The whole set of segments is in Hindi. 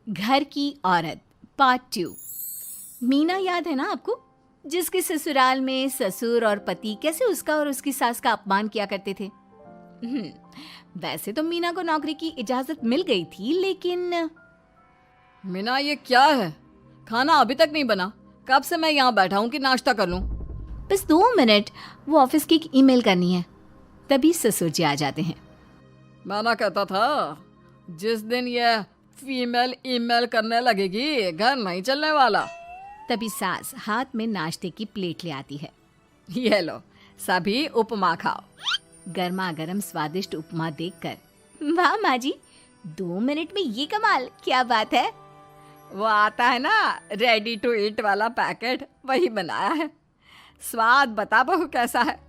घर की औरत पार्ट 2। मीना याद है ना आपको, जिसके ससुराल में ससुर और पति कैसे उसका और उसकी सास का अपमान किया करते थे। वैसे तो मीना को नौकरी की इजाजत मिल गई थी, लेकिन मीना ये क्या है? खाना अभी तक नहीं बना। कब से मैं यहाँ बैठा हूँ कि नाश्ता कर लूँ। बस 2 मिनट, वो ऑफिस की एक ईमेल करनी है। तभी ससुर जी आ जाते हैं। मैं ना कहता था, जिस दिन ये फीमेल ईमेल करने लगेगी घर नहीं चलने वाला। तभी सास हाथ में नाश्ते की प्लेट ले आती है। ये लो, सभी उपमा खाओ। गर्मा गर्म स्वादिष्ट उपमा देखकर वाह माँ जी, 2 मिनट में ये कमाल, क्या बात है। वो आता है ना रेडी टू ईट वाला पैकेट, वही बनाया है। स्वाद बता बहू कैसा है।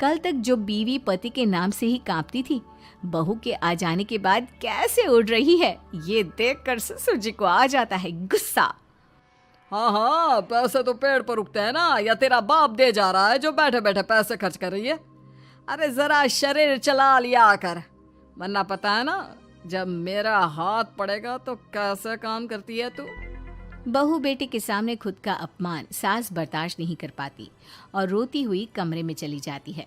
कल तक जो बीवी पति के नाम से ही कांपती थी, बहू के आ जाने के बाद कैसे उड़ रही है, ये देखकर ससुर जी को आ जाता है गुस्सा। हाँ हाँ, पैसे तो पेड़ पर उगते हैं ना, या तेरा बाप दे जा रहा है जो बैठे बैठे पैसे खर्च कर रही है। अरे जरा शरीर चला लिया कर, वरना पता है ना जब मेरा हाथ पड़ेगा तो कैसे काम करती है तू। बहू बेटे के सामने खुद का अपमान सास बर्दाश्त नहीं कर पाती और रोती हुई कमरे में चली जाती है।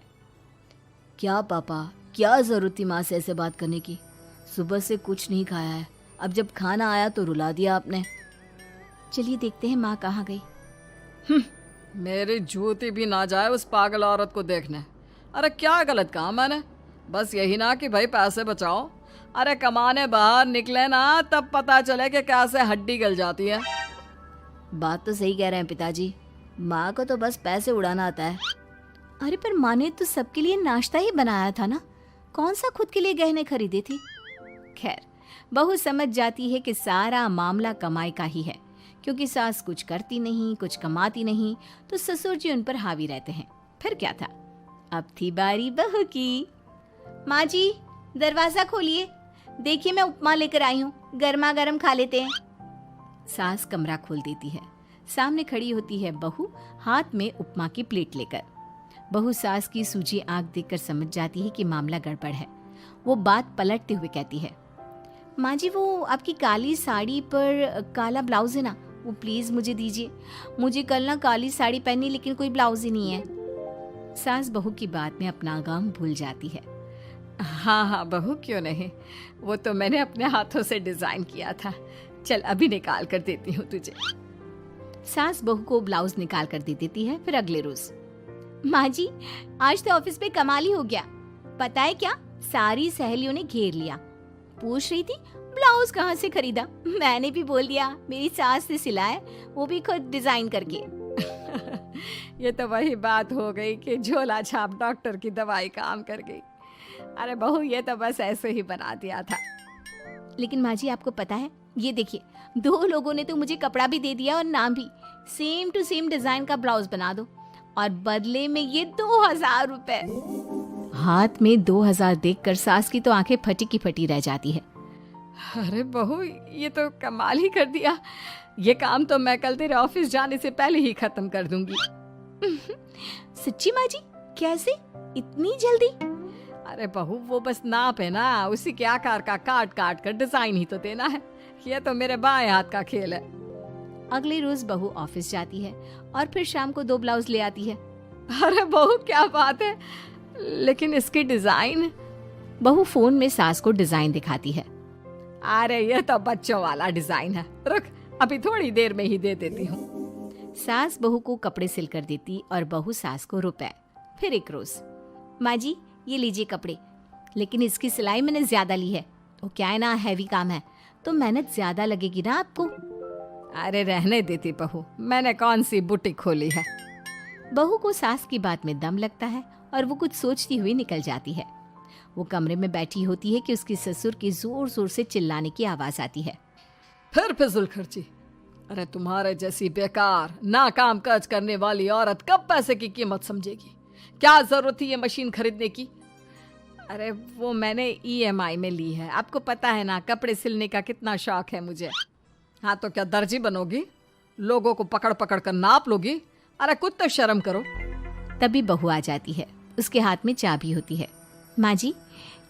क्या पापा, क्या जरूरत थी माँ से ऐसे बात करने की? सुबह से कुछ नहीं खाया है, अब जब खाना आया तो रुला दिया आपने। चलिए देखते हैं माँ कहाँ गई। मेरी जूती भी ना जाए उस पागल औरत को देखने। अरे क्या गलत कहा मैंने? बस यही ना कि भाई पैसे बचाओ। अरे कमाने बाहर निकले ना, तब पता चले कि कैसे हड्डी गल जाती है। बात तो सही कह रहे हैं पिताजी, माँ को तो बस पैसे उड़ाना आता है। अरे पर माँ ने तो सबके लिए नाश्ता ही बनाया था ना, कौन सा खुद के लिए गहने खरीदे थे। खैर, बहू समझ जाती है कि सारा मामला कमाई का ही है, क्योंकि सास कुछ करती नहीं, कुछ कमाती नहीं, तो ससुर जी उन पर हावी रहते हैं। फिर क्या था, अब थी बारी बहू की। माँ जी, दरवाजा खोलिए, देखिए मैं उपमा लेकर आई हूँ, गर्मा गर्म खा लेते हैं। सास कमरा खोल देती है। सामने खड़ी होती है बहू, हाथ में उपमा की प्लेट लेकर। बहू सास की सूजी आंख देखकर समझ जाती है कि मामला गड़बड़ है। वो बात पलटते हुए कहती है, माँ जी वो आपकी काली साड़ी पर काला ब्लाउज है ना, वो प्लीज मुझे दीजिए। मुझे कल ना काली साड़ी पहनी, लेकिन कोई ब्लाउज ही नहीं है। सास बहू की बात में अपना गम भूल जाती है। हाँ हाँ बहू, क्यों नहीं, वो तो मैंने अपने हाथों से डिजाइन किया था। चल अभी निकाल कर देती हूँ तुझे। सास बहू को ब्लाउज निकाल कर दे देती है। फिर अगले रोज, माँ जी आज तो ऑफिस पे कमाल ही हो गया। पता है क्या, सारी सहेलियों ने घेर लिया, पूछ रही थी ब्लाउज कहाँ से खरीदा। मैंने भी बोल दिया मेरी सास ने सिलाया, वो भी खुद डिजाइन करके। ये तो वही बात हो गई कि झोला छाप डॉक्टर की दवाई काम कर गई। अरे बहू, ये तो बस ऐसे ही बना दिया था। लेकिन माँ जी आपको पता है, ये देखिए 2 लोगों ने तो मुझे कपड़ा भी दे दिया और नाम भी, सेम टू सेम डिजाइन का ब्लाउज बना दो, और बदले में ये 2000 रुपए। हाथ में 2000 देखकर सास की तो आंखें फटी की फटी रह जाती है। अरे बहू, ये तो कमाल ही कर दिया। ये काम तो मैं कल तेरे ऑफिस जाने से पहले ही खत्म कर दूंगी। सच्ची माँ जी, कैसे इतनी जल्दी? अरे बहू, वो बस नाप है ना, उसी के आकार का काट काट कर डिजाइन ही तो देना है। ये तो मेरे बाएं हाथ का खेल है। अगले रोज बहू ऑफिस जाती है और फिर शाम को 2 ब्लाउज ले आती है। अरे बहू, क्या बात है, लेकिन इसकी डिजाइन। बहू फोन में सास को डिजाइन दिखाती है। अरे ये तो बच्चों वाला डिजाइन है, रुक अभी थोड़ी देर में ही दे देती हूँ। सास बहू को कपड़े सिल कर देती और बहू सास को रुपए। फिर एक रोज, माँ जी ये लीजिए कपड़े, लेकिन इसकी सिलाई मैंने ज्यादा ली है। वो क्या है ना, हैवी काम है, तो मेहनत ज्यादा लगेगी ना आपको। अरे रहने देती बहू, मैंने कौन सी बुटीक खोली है। बहू को सास की बात में दम लगता है और वो कुछ सोचती हुई निकल जाती है। वो कमरे में बैठी होती है कि उसके ससुर की जोर जोर से चिल्लाने की आवाज आती है। फिर फिजूल खर्ची। अरे तुम्हारे जैसी बेकार नाकाम काज करने वाली औरत कब पैसे की कीमत समझेगी? क्या जरूरत थी ये मशीन खरीदने की? अरे वो मैंने EMI में ली है, आपको पता है ना कपड़े सिलने का कितना शौक है मुझे। हाँ तो क्या दर्जी बनोगी? लोगों को पकड़ पकड़ कर नाप लोगी? अरे कुछ तो शर्म करो। तभी बहू आ जाती है, उसके हाथ में चाबी होती है। माँ जी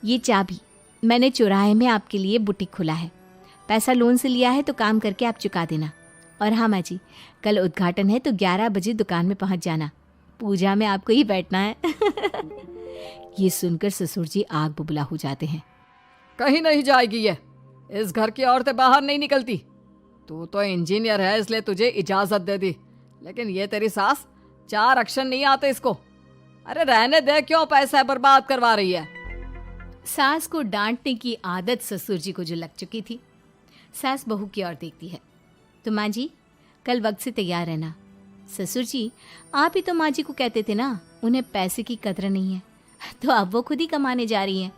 ये चाबी, मैंने चौराहे में आपके लिए बुटीक खुला है, पैसा लोन से लिया है तो काम करके आप चुका देना। और हाँ माँ जी, कल उद्घाटन है तो 11 बजे दुकान में पहुँच जाना। पूजा में आपको ही बैठना है। ये सुनकर ससुर जी आग बुबला हो जाते हैं। कहीं नहीं जाएगी ये। इस घर की औरतें बाहर नहीं निकलती। तू तो इंजीनियर है इसलिए तुझे इजाजत दे दी, लेकिन ये तेरी सास 4 अक्षर नहीं आते इसको। अरे रहने दे, क्यों पैसा बर्बाद करवा रही है। सास को डांटने की आदत ससुर जी को जो लग चुकी थी। सास बहू की ओर देखती है। तो माँ जी, कल वक्त से तैयार रहना। ससुर जी, आप ही तो माँ जी को कहते थे ना उन्हें पैसे की कदर नहीं है, तो अब वो खुद ही कमाने जा रही हैं।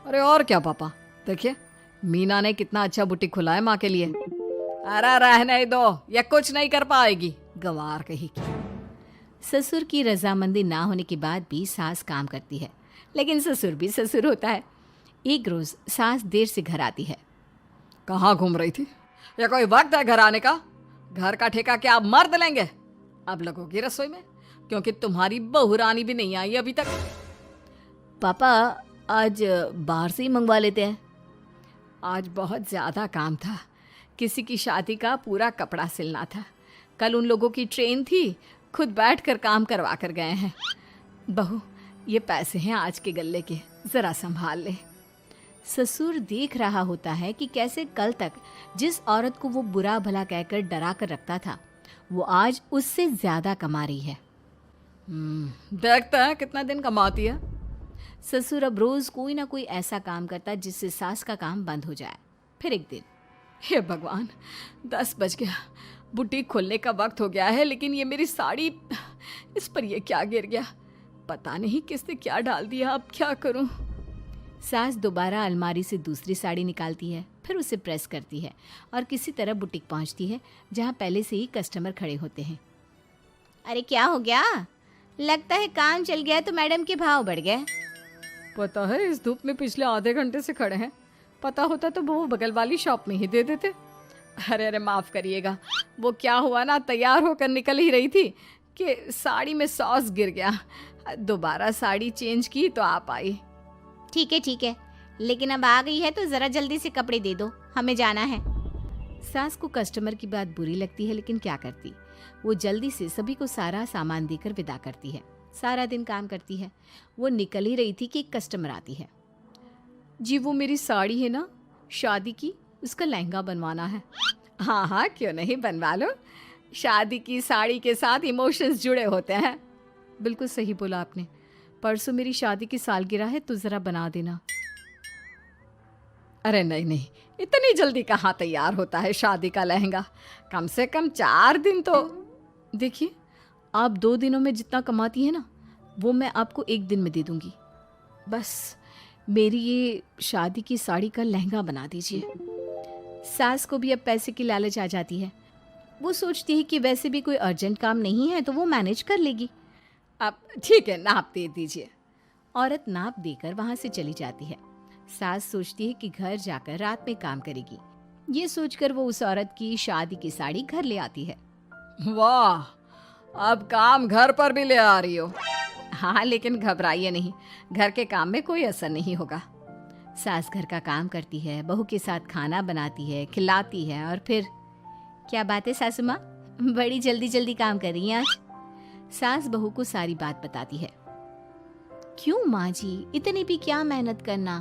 अरे और क्या पापा, देखिए मीना ने कितना अच्छा बुटीक खुला है माँ के लिए। अरे रहने ही दो, ये कुछ नहीं कर पाएगी, गंवार कही की। ससुर की रजामंदी ना होने के बाद भी सास काम करती है, लेकिन ससुर भी ससुर होता है। एक रोज सास देर से घर आती है। कहाँ घूम रही थी? या कोई वक्त है घर आने का? घर का ठेका क्या आप मर्द लेंगे? अब लगोगी रसोई में, क्योंकि तुम्हारी बहू रानी भी नहीं आई अभी तक। पापा, आज बाहर से ही मंगवा लेते हैं। आज बहुत ज़्यादा काम था। किसी की शादी का पूरा कपड़ा सिलना था। कल उन लोगों की ट्रेन थी, खुद बैठ कर काम करवा कर गए हैं। बहू, ये पैसे हैं आज के गल्ले के, ज़रा संभाल ले। ससुर देख रहा होता है कि कैसे कल तक जिस औरत को वो बुरा भला कहकर डरा कर रखता था, वो आज उससे ज़्यादा कमा रही है। देखते हैं कितना दिन कमाती है। ससुर अब रोज़ कोई ना कोई ऐसा काम करता जिससे सास का काम बंद हो जाए। फिर एक दिन, हे भगवान, 10 बज गया, बुटीक खोलने का वक्त हो गया है, लेकिन ये मेरी साड़ी, इस पर ये क्या गिर गया? पता नहीं किसने क्या डाल दिया, अब क्या करूं? सास दोबारा अलमारी से दूसरी साड़ी निकालती है, फिर उसे प्रेस करती है और किसी तरह बुटीक पहुंचती है, जहां पहले से ही कस्टमर खड़े होते हैं। अरे क्या हो गया? लगता है काम चल गया तो मैडम के भाव बढ़ गए। पता है, इस धूप में पिछले आधे घंटे से खड़े हैं। पता होता तो वो बगल वाली शॉप में ही दे देते। अरे माफ़ करिएगा, वो क्या हुआ ना, तैयार होकर निकल ही रही थी कि साड़ी में सॉस गिर गया। दोबारा साड़ी चेंज की तो आप आई। ठीक है, लेकिन अब आ गई है तो ज़रा जल्दी से कपड़े दे दो, हमें जाना है। सास को कस्टमर की बात बुरी लगती है, लेकिन क्या करती, वो जल्दी से सभी को सारा सामान देकर विदा करती है। सारा दिन काम करती है। वो निकल ही रही थी कि एक कस्टमर आती है। जी, वो मेरी साड़ी है ना शादी की, उसका लहंगा बनवाना है। हाँ हाँ, क्यों नहीं, बनवा लो। शादी की साड़ी के साथ इमोशंस जुड़े होते हैं। बिल्कुल सही बोला आपने। परसों मेरी शादी की सालगिरह है, तो ज़रा बना देना। अरे नहीं, इतनी जल्दी कहाँ तैयार होता है शादी का लहंगा? कम से कम 4 दिन तो। देखिए, आप 2 दिनों में जितना कमाती है ना, वो मैं आपको 1 दिन में दे दूंगी। बस मेरी ये शादी की साड़ी का लहंगा बना दीजिए। सास को भी अब पैसे की लालच आ जाती है। वो सोचती है कि वैसे भी कोई अर्जेंट काम नहीं है तो वो मैनेज कर लेगी। अब ठीक है, नाप दे दीजिए। औरत नाप देकर वहाँ से चली जाती है। सास सोचती है कि घर जाकर रात में काम करेगी। ये सोचकर वो उस औरत की शादी की साड़ी घर ले आती है। वाह, अब काम घर पर भी ले आ रही हो। हाँ, लेकिन घबराइए नहीं, घर के काम में कोई असर नहीं होगा। सास घर का काम करती है, बहू के साथ खाना बनाती है, खिलाती है, और फिर क्या बात है सासू माँ, बड़ी जल्दी जल्दी काम कर रही हैं आज। सास बहू को सारी बात बताती है। क्यों माँ जी, इतनी भी क्या मेहनत करना?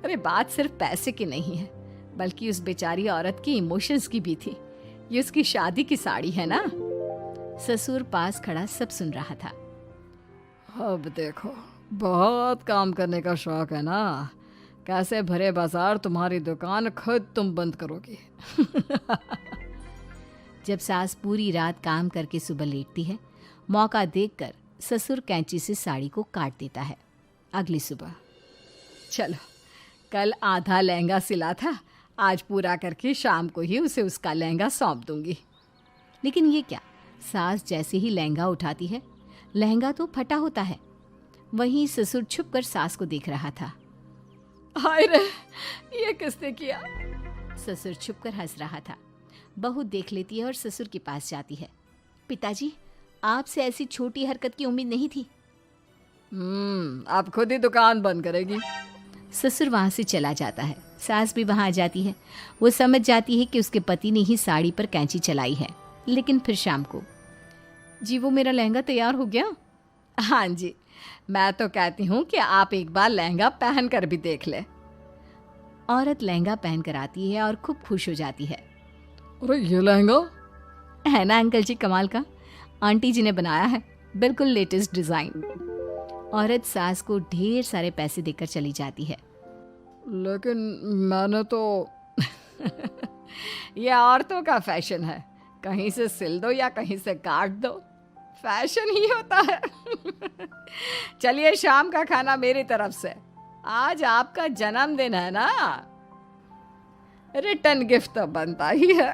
अरे बात सिर्फ पैसे की नहीं है, बल्कि उस बेचारी औरत की इमोशंस की भी थी। ये उसकी शादी की साड़ी है ना। ससुर पास खड़ा सब सुन रहा था। अब देखो, बहुत काम करने का शौक है ना, कैसे भरे बाजार तुम्हारी दुकान खुद तुम बंद करोगी। जब सास पूरी रात काम करके सुबह लेटती है, मौका देखकर ससुर कैंची से साड़ी को काट देता है। अगली सुबह, चलो, कल आधा लहंगा सिला था, आज पूरा करके शाम को ही उसे उसका लहंगा सौंप दूंगी। लेकिन ये क्या, सास जैसे ही लहंगा उठाती है, लहंगा तो फटा होता है। वहीं ससुर छुपकर सास को देख रहा था। हाय रे, ये किसने किया? ससुर छुपकर हंस रहा था। बहू देख लेती है और ससुर के पास जाती है। पिताजी, आपसे ऐसी छोटी हरकत की उम्मीद नहीं थी। आप खुद ही दुकान बंद करेगी? ससुर वहाँ से चला जाता है। सास भी वहाँ आ जाती है। वो समझ जाती है कि उसके पति ने ही साड़ी पर कैंची चलाई है। लेकिन फिर शाम को, जी वो मेरा लहंगा तैयार हो गया? हाँ जी, मैं तो कहती हूँ कि आप एक बार लहंगा पहन कर भी देख ले। औरत लहंगा पहन कर आती है और खूब खुश हो जाती है। अरे ये लहंगा है ना अंकल जी कमाल का, आंटी जी ने बनाया है, बिल्कुल लेटेस्ट डिज़ाइन। औरत सास को ढेर सारे पैसे देकर चली जाती है। लेकिन मैंने तो ये औरतों का फैशन है, कहीं से सिल दो या कहीं से काट दो, फैशन ही होता है। चलिए शाम का खाना मेरी तरफ से, आज आपका जन्मदिन है ना, रिटर्न गिफ्ट तो बनता ही है।